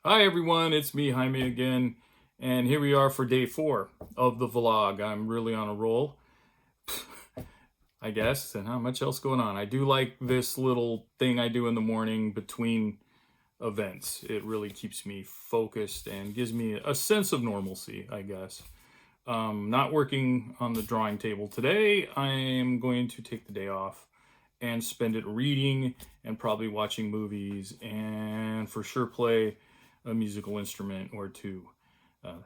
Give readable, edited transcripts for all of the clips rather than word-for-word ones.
Hi everyone, it's me, Jaime again, and here we are for day 4 of the vlog. I'm really on a roll, I guess, and not much else going on. I do like this little thing I do in the morning between events. It really keeps me focused and gives me a sense of normalcy, I guess. Not working on the drawing table today. I am going to take the day off and spend it reading and probably watching movies and for sure play a musical instrument or two. Uh,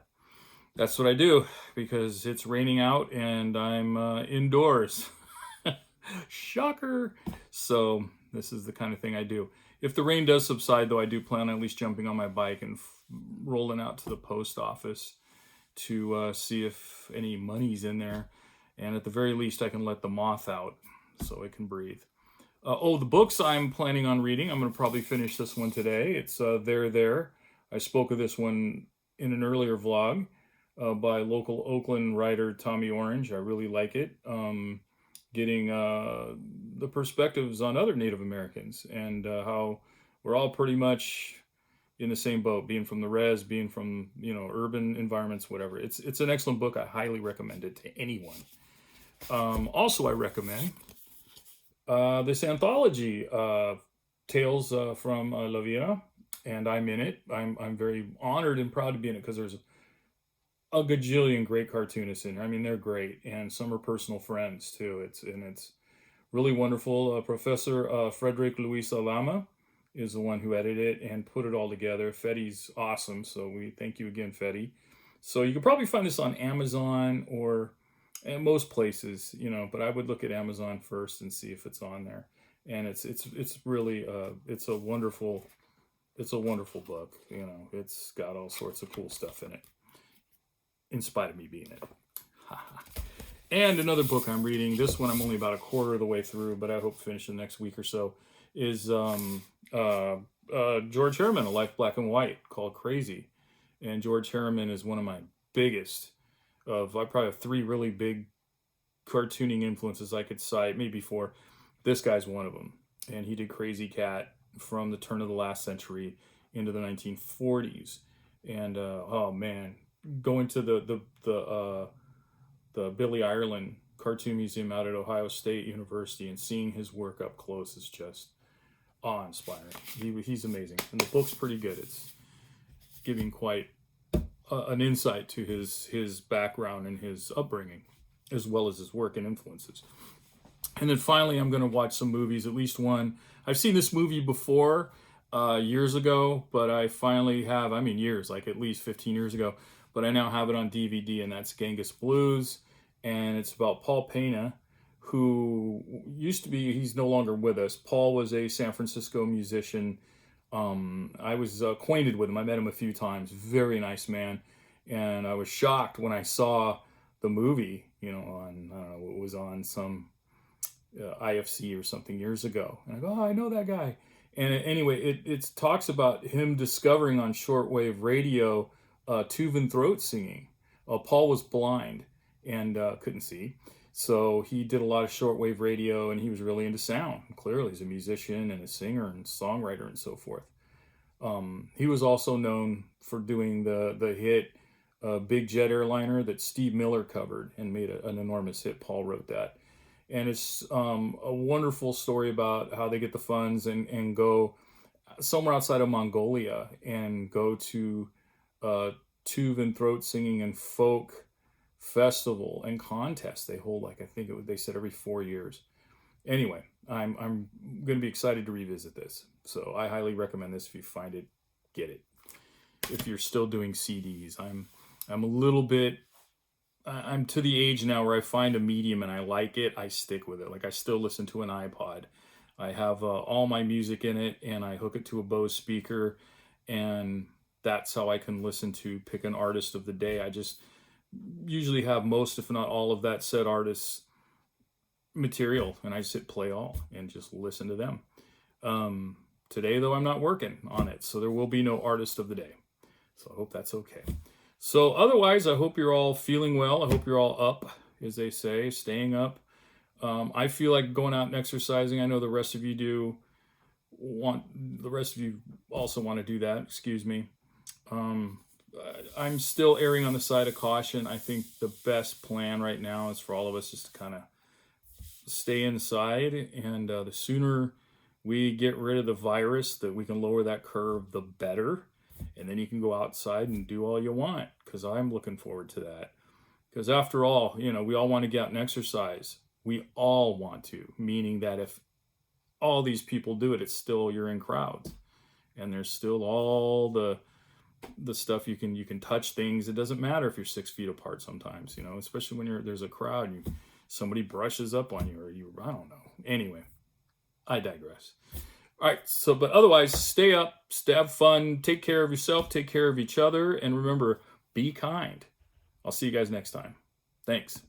that's what I do because it's raining out and I'm indoors. Shocker. So this is the kind of thing I do. If the rain does subside, though, I do plan on at least jumping on my bike and rolling out to the post office to see if any money's in there. And at the very least, I can let the moth out so it can breathe. The books I'm planning on reading, I'm going to probably finish this one today. It's There. I spoke of this one in an earlier vlog by local Oakland writer Tommy Orange. I really like it. Getting the perspectives on other Native Americans and how we're all pretty much in the same boat, being from the res, being from urban environments, whatever. It's an excellent book. I highly recommend it to anyone. Also, I recommend this anthology, Tales from La Vida, and I'm in it. I'm very honored and proud to be in it because there's a gajillion great cartoonists in there. I mean, they're great, and some are personal friends too. It's really wonderful. Professor Frederick Luis Alama is the one who edited it and put it all together. Fetty's awesome, so we thank you again, Fetty. So you can probably find this on Amazon or at most places, but I would look at Amazon first and see if it's on there. And it's really it's a wonderful book. It's got all sorts of cool stuff in it, in spite of me being it. And another book I'm reading, this one I'm only about a quarter of the way through, but I hope to finish the next week or so, is George Herman, A Life Black and White, called Crazy. And George Herman is one of my biggest I probably have 3 really big cartooning influences I could cite, maybe 4. This guy's one of them. And he did Crazy Cat from the turn of the last century into the 1940s. And oh man, going to the Billy Ireland Cartoon Museum out at Ohio State University and seeing his work up close is just awe-inspiring. He's amazing. And the book's pretty good. It's giving quite an insight to his background and his upbringing, as well as his work and influences. And then finally, I'm going to watch some movies, at least one. I've seen this movie before, years ago, but I finally have, years, like at least 15 years ago, but I now have it on DVD, and that's Genghis Blues. And it's about Paul Pena, who used to be, he's no longer with us. Paul was a San Francisco musician. I was acquainted with him. I met him a few times. Very nice man. And I was shocked when I saw the movie, on, I don't know, it was on some IFC or something years ago. And I go, oh, I know that guy. And anyway, it talks about him discovering on shortwave radio Tuvan throat singing. Paul was blind and couldn't see. So he did a lot of shortwave radio, and he was really into sound. Clearly, he's a musician and a singer and songwriter and so forth. He was also known for doing the hit Big Jet Airliner that Steve Miller covered and made an enormous hit. Paul wrote that. And it's a wonderful story about how they get the funds and go somewhere outside of Mongolia and go to Tuvan throat singing and folk festival and contest they hold, like I think they said every 4 years. Anyway, I'm going to be excited to revisit this, so I highly recommend this. If you find it, get it. If you're still doing CDs, I'm a little bit, I'm to the age now where I find a medium and I like it, I stick with it. Like I still listen to an iPod. I have all my music in it, and I hook it to a Bose speaker, and that's how I can pick an artist of the day. I just usually have most, if not all, of that said artist's material, and I just hit play all and just listen to them. Today, though, I'm not working on it, so there will be no artist of the day. So I hope that's okay. So otherwise, I hope you're all feeling well. I hope you're all up, as they say, staying up. I feel like going out and exercising. I know the rest of you also want to do that. Excuse me. Um, I'm still erring on the side of caution. I think the best plan right now is for all of us just to kind of stay inside, and the sooner we get rid of the virus, that we can lower that curve, the better. And then you can go outside and do all you want, because I'm looking forward to that. Because after all, we all want to get out and exercise. We all want to, meaning that if all these people do it, it's still, you're in crowds, and there's still all the stuff, you can touch things. It doesn't matter if you're 6 feet apart sometimes, especially when there's a crowd and somebody brushes up on you, or I don't know. Anyway, I digress. All right, so but otherwise, stay up, have fun, take care of yourself, take care of each other, and remember, be kind. I'll see you guys next time. Thanks.